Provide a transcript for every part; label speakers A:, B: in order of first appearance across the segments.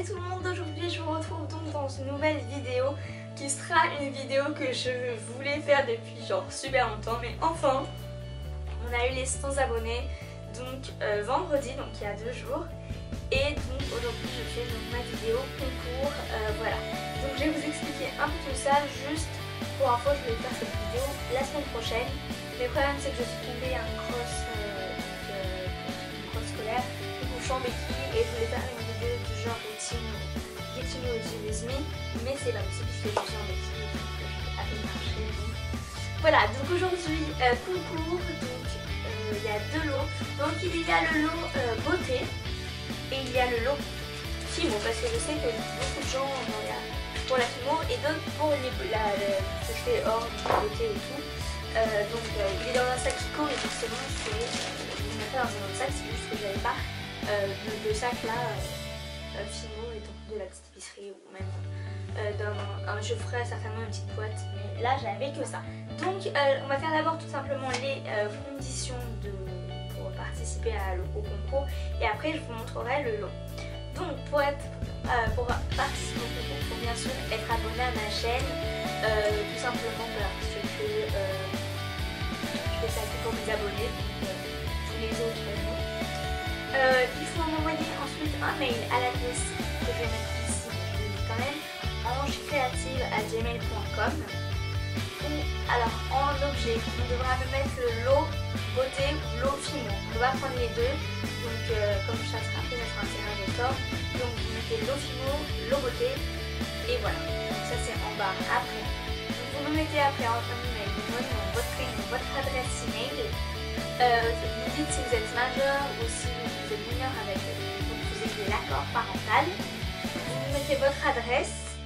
A: Salut tout le monde, aujourd'hui je vous retrouve donc dans une nouvelle vidéo qui sera une vidéo que je voulais faire depuis genre super longtemps, mais enfin on a eu les 100 abonnés donc vendredi, donc il y a 2 jours, et donc aujourd'hui je fais donc ma vidéo concours, voilà. Donc je vais vous expliquer un peu tout ça, juste pour info je vais faire cette vidéo la semaine prochaine. Le problème c'est que je suis tombée à un cross scolaire, du coup je suis en béquille et je voulais faire une vidéo du genre Getting with me, mais c'est pas possible puisque je suis en béquille et donc je vais à peine marcher. Donc voilà, donc aujourd'hui concours, donc il y a 2 lots. Donc il y a le lot beauté et il y a le lot Fimo, parce que je sais que beaucoup de gens en ont pour la Fimo et d'autres pour ce que je fais hors beauté et tout. Donc il est dans un sac Kiko et forcément je le mettais dans un autre sac, c'est juste que j'avais pas de sac là Fimo et donc de la petite épicerie ou même je ferai certainement une petite boîte, mais là j'avais que ça. Donc on va faire d'abord tout simplement les conditions pour participer au concours et après je vous montrerai le lot. Donc pour participer au concours, il faut bien sûr être abonné à ma chaîne, tout simplement parce que je fais ça que pour mes abonnés, donc tous les autres non. Il faut m'envoyer ensuite un mail à l'adresse que je vais mettre ici, je le dis quand même, ange-créative@gmail.com. Alors en objet, on devra me mettre le lot beauté ou lot Fimo. On va prendre les deux, donc comme ça sera fait, ça sera un tirage au sort. Donc vous mettez lot Fimo, lot beauté et voilà. Donc ça c'est en barre. Après, donc vous me mettez après en email votre nom, votre prénom, votre adresse email. Vous dites si vous êtes majeur ou si vous êtes mineur avec vous ayez l'accord parental. Vous mettez votre adresse.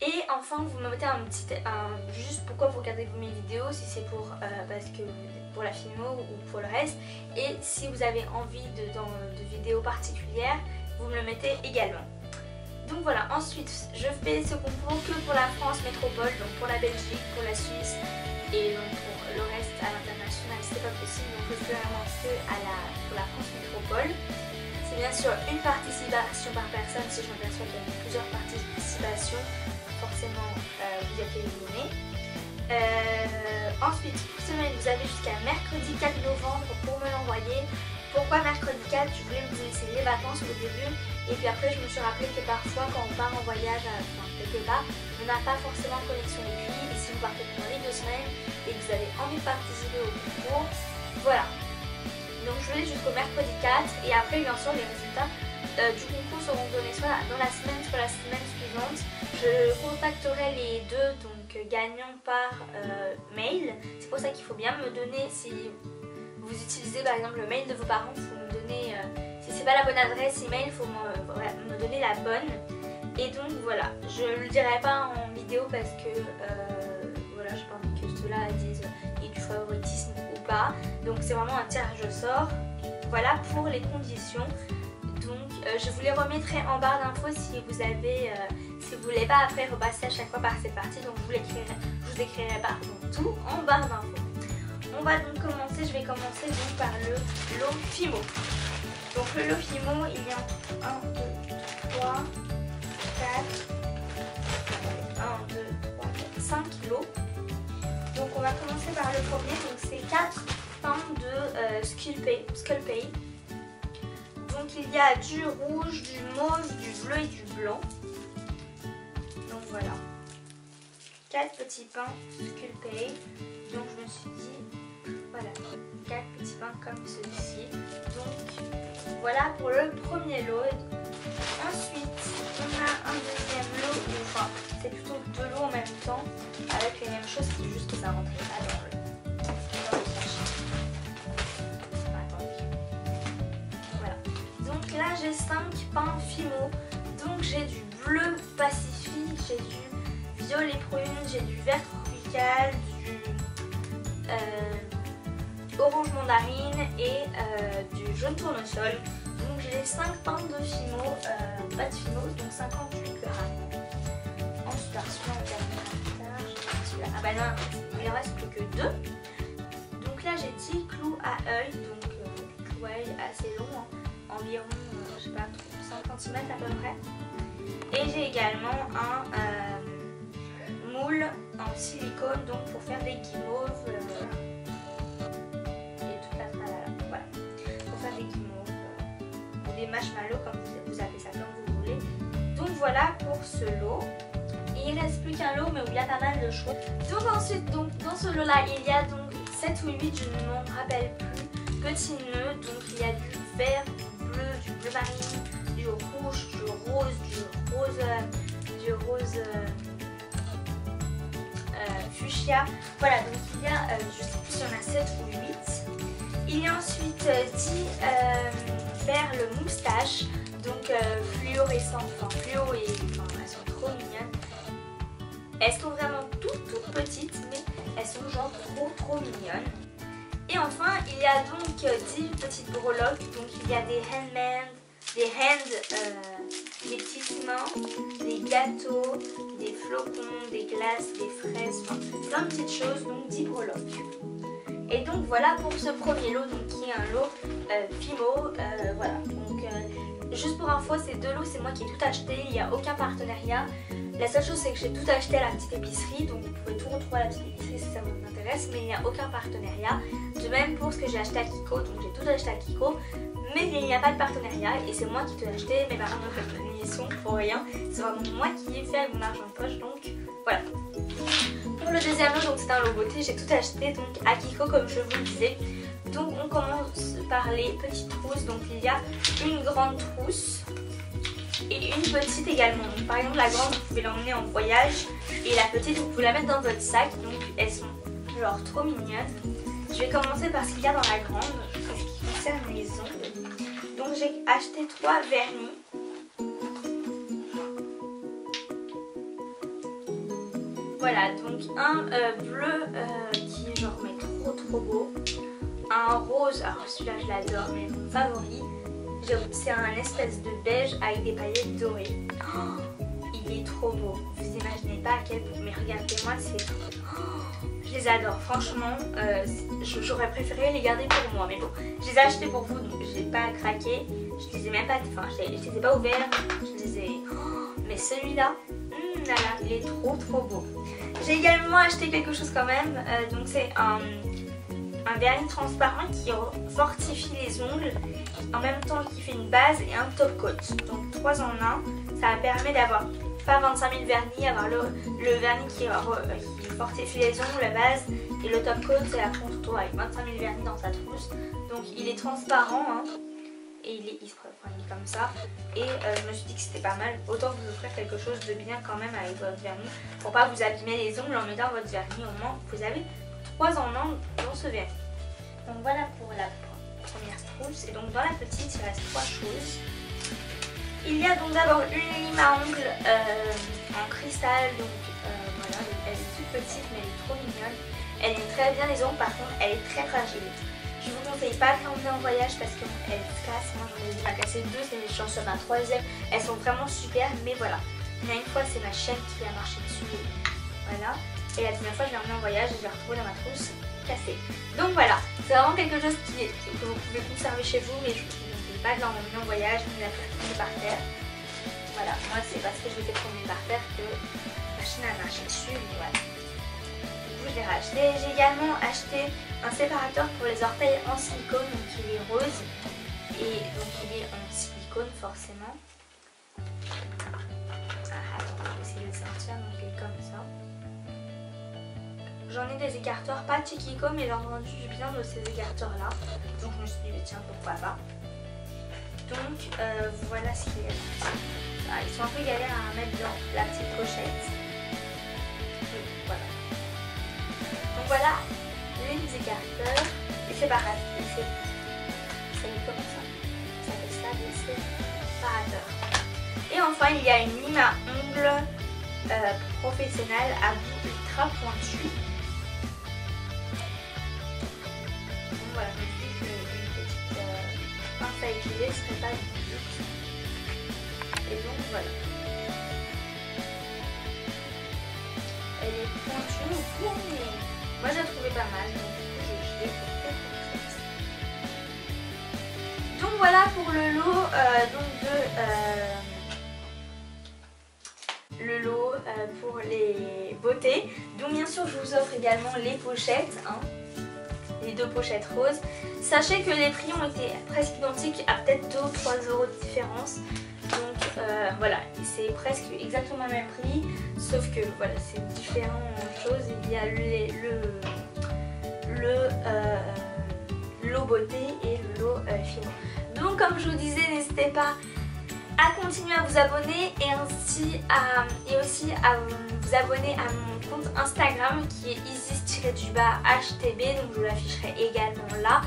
A: Et enfin vous me mettez juste pourquoi vous regardez mes vidéos, si c'est parce que pour la Fimo ou pour le reste, et si vous avez envie de vidéos particulières, vous me le mettez également. Donc voilà, ensuite je fais ce concours que pour la France métropole, donc pour la Belgique, pour la Suisse et donc pour le reste à l'international c'est pas possible, donc je fais vraiment que pour la France métropole. C'est bien sûr une participation par personne, si je m'aperçois qu'il y a plusieurs participations, forcément vous êtes éliminé. Ensuite, pour semaine, vous avez jusqu'à mercredi 4 novembre pour me l'envoyer. Pourquoi mercredi 4? Je voulais vous laisser les vacances au début et puis après je me suis rappelé que parfois quand on part en voyage quelque part, on n'a pas forcément de connexion wifi, et si vous partez pendant les 2 semaines et que vous avez envie de participer au concours, voilà. Donc je voulais jusqu'au mercredi 4 et après bien sûr les résultats du concours seront donnés soit dans la semaine, soit la semaine suivante. Je contacterai les deux gagnants par mail. C'est pour ça qu'il faut bien me donner, si vous utilisez par exemple le mail de vos parents, il faut me donner, si c'est pas la bonne adresse email, il faut me donner la bonne. Et donc voilà, je le dirai pas en vidéo parce que voilà, j'ai pas envie que ceux-là disent il y a du favoritisme ou pas. Donc c'est vraiment un tirage au sort. Voilà pour les conditions. Donc je vous les remettrai en barre d'infos si vous avez, si vous voulez pas après repasser à chaque fois par cette partie. Donc je vous écrirai tout en barre d'infos. On va donc commencer, je vais commencer donc par le lot Fimo. Donc le lot Fimo, il y a 1, 2, 3, 4, 1, 2, 3, 4, 5 lots. Donc on va commencer par le premier, donc c'est 4 pains de Sculpey. Donc il y a du rouge, du mauve, du bleu et du blanc. Donc voilà. 4 petits pains Sculpey. Donc je me suis dit, voilà, 4 petits pains comme ceci. Donc voilà pour le premier lot. Ensuite, on a un deuxième lot, enfin c'est plutôt 2 lots en même temps, avec les mêmes choses, c'est juste que ça rentrait pas dans le sachet. Voilà. Donc là j'ai 5 pains Fimo. Donc j'ai du bleu Pacifique, j'ai du violet prune, j'ai du vert tropical, du orange mandarine et du jaune tournesol. Donc j'ai 5 pains de Fimo, pas de Fimo, donc 58 grammes. Ensuite, celui-là, ah bah non, il ne reste plus que 2. Donc là j'ai 10 clous à œil, donc clous à œil assez long, hein, environ, je sais pas, 50 cm à peu près. Et j'ai également un moule en silicone donc pour faire des guimauves et toute la tralala. Voilà, pour faire des guimauves ou des marshmallows comme vous appelez ça comme vous voulez. Donc voilà pour ce lot. Et il reste plus qu'un lot mais où il y a pas mal de choses. Donc ensuite dans ce lot là il y a donc 7 ou 8, je ne m'en rappelle plus, petits nœuds. Donc il y a du vert, du bleu marine, du rouge, du rose fuchsia. Voilà, donc il y a, je sais plus si on a 7 ou 8. Il y a ensuite 10 perles moustaches, donc fluorescentes, enfin fluo et enfin, elles sont trop mignonnes. Elles sont vraiment toutes petites, mais elles sont genre trop mignonnes. Et enfin, il y a donc 10 petites breloques, donc il y a des des petites mains, des gâteaux, des flocons, des glaces, des fraises, enfin plein de petites choses, donc 10 breloques. Et donc voilà pour ce premier lot, donc qui est un lot Fimo, voilà. Donc juste pour info, ces deux lots, c'est moi qui ai tout acheté, il n'y a aucun partenariat. La seule chose c'est que j'ai tout acheté à la petite épicerie, donc vous pouvez tout retrouver à la petite épicerie si ça vous intéresse, mais il n'y a aucun partenariat. De même pour ce que j'ai acheté à Kiko, donc j'ai tout acheté à Kiko, mais il n'y a pas de partenariat et c'est moi qui t'ai acheté, mes parents n'ont fait de liaison pour rien, c'est vraiment moi qui ai fait avec mon argent de poche, donc voilà. Pour le deuxième lot, donc c'est un lot beauté, j'ai tout acheté donc à Kiko comme je vous le disais. Donc on commence par les petites trousses, donc il y a une grande trousse et une petite également. Donc par exemple la grande vous pouvez l'emmener en voyage et la petite vous pouvez la mettre dans votre sac, donc elles sont genre trop mignonnes. Je vais commencer par ce qu'il y a dans la grande, ce qui concerne les ongles. Donc j'ai acheté 3 vernis. Voilà, donc un bleu qui est genre mais trop beau. Un rose, alors celui-là je l'adore, mais mon favori, c'est un espèce de beige avec des paillettes dorées. Oh, il est trop beau, vous imaginez pas à quel point, mais regardez-moi, c'est je les adore, franchement, j'aurais préféré les garder pour moi, mais bon, je les ai achetés pour vous, donc je n'ai pas craqué, je les ai même pas, enfin je les ai pas ouverts, je les ai, mais celui-là, là là, il est trop beau. J'ai également acheté quelque chose quand même, donc c'est un vernis transparent qui fortifie les ongles, en même temps qui fait une base et un top coat, donc 3 en 1, ça permet d'avoir pas 25 000 vernis, avoir le vernis qui fortifie les ongles, la base, et le top coat c'est la contour avec 25 000 vernis dans sa trousse. Donc il est transparent hein, et il est comme ça. Et je me suis dit que c'était pas mal, autant vous offrir quelque chose de bien quand même avec votre vernis pour pas vous abîmer les ongles en mettant votre vernis. Au moins vous avez 3 en 1 dans ce vernis. Donc voilà pour la première trousse. Et donc dans la petite il reste 3 choses. Il y a donc d'abord une lime à ongles en cristal, donc voilà, elle est toute petite mais elle est trop mignonne. Elle aime très bien les ongles, par contre elle est très fragile. Je vous conseille pas de l'emmener en voyage parce qu'elle se casse. Moi j'en ai déjà cassé 2, c'est j'en suis à ma 3e. Elles sont vraiment super, mais voilà. Il y a une fois c'est ma chaîne qui a marché dessus, voilà. Et la dernière fois je l'ai emmenée en voyage et je l'ai retrouvée dans ma trousse cassée. Donc voilà, c'est vraiment quelque chose que vous pouvez conserver chez vous, mais je vous conseille pas de l'emmener en voyage ni de la faire tomber par terre. Voilà, moi c'est parce que je l'ai fait tomber par terre que la chaîne a marché dessus, mais voilà. Du coup je l'ai racheté. J'ai également acheté un séparateur pour les orteils en silicone, donc il est rose et donc il est en silicone forcément. Ah, attends, je vais essayer de le sortir, donc il est comme ça. J'en ai des écarteurs, pas de chez Kiko, mais j'ai entendu du bien de ces écarteurs là, donc je me suis dit tiens pourquoi pas. Donc voilà ce qu'il y a. Ah, ils sont un peu galères à mettre dans la petite pochette. Donc, voilà. Donc voilà les écarteurs, les séparateurs. C'est comme ça. Ça fait ça, des séparateurs. Et enfin il y a une lime à ongles professionnelle à bout ultra pointu. Donc voilà, je me dis qu'une petite pince à utiliser serait pas du luxe. Et donc voilà. Elle est pointue au fond, mais moi je la trouvais pas mal, donc du coup je l'ai fait pour ça. Donc voilà pour le lot pour les beautés. Donc bien sûr je vous offre également les pochettes, hein, les 2 pochettes roses. Sachez que les prix ont été presque identiques, à peut-être 2 ou 3 euros de différence. Donc voilà, c'est presque exactement le même prix, sauf que voilà, c'est différentes choses. Il y a le lot beauté et le lot film. Donc comme je vous disais, n'hésitez pas à continuer à vous abonner et aussi à vous abonner à mon compte Instagram qui est isis-htb, donc je vous l'afficherai également là.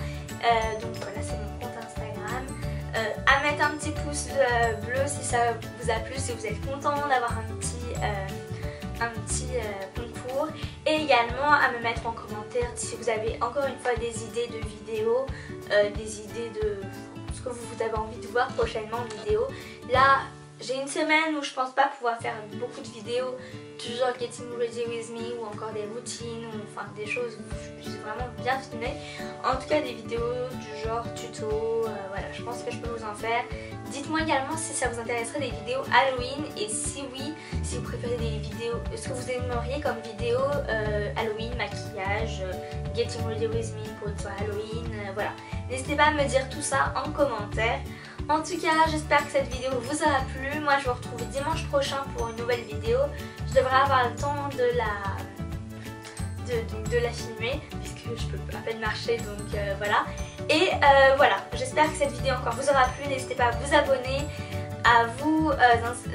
A: Donc voilà, c'est mon compte Instagram. À mettre un petit pouce bleu si ça vous a plu, si vous êtes content d'avoir un petit concours, et également à me mettre en commentaire si vous avez encore une fois des idées de vidéos, des idées de ce que vous avez envie de voir prochainement en vidéo. Là j'ai une semaine où je pense pas pouvoir faire beaucoup de vidéos du genre Getting Ready With Me ou encore des routines ou enfin des choses où je suis vraiment bien filmée. En tout cas des vidéos du genre tuto, voilà, je pense que je peux vous en faire. Dites-moi également si ça vous intéresserait des vidéos Halloween, et si oui, si vous préférez des vidéos, ce que vous aimeriez comme vidéo Halloween, maquillage, Getting Ready With Me pour une soirée Halloween, voilà. N'hésitez pas à me dire tout ça en commentaire. En tout cas, j'espère que cette vidéo vous aura plu. Moi, je vous retrouve dimanche prochain pour une nouvelle vidéo. Je devrais avoir le temps de la filmer, puisque je peux à peine marcher, donc voilà. Et voilà, j'espère que cette vidéo encore vous aura plu. N'hésitez pas à vous abonner, à vous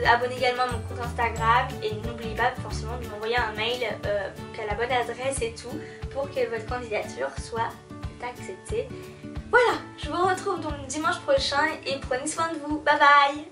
A: abonner également à mon compte Instagram, et n'oubliez pas forcément de m'envoyer un mail à la bonne adresse et tout, pour que votre candidature soit acceptée. Voilà, je vous retrouve donc dimanche prochain et prenez soin de vous. Bye bye!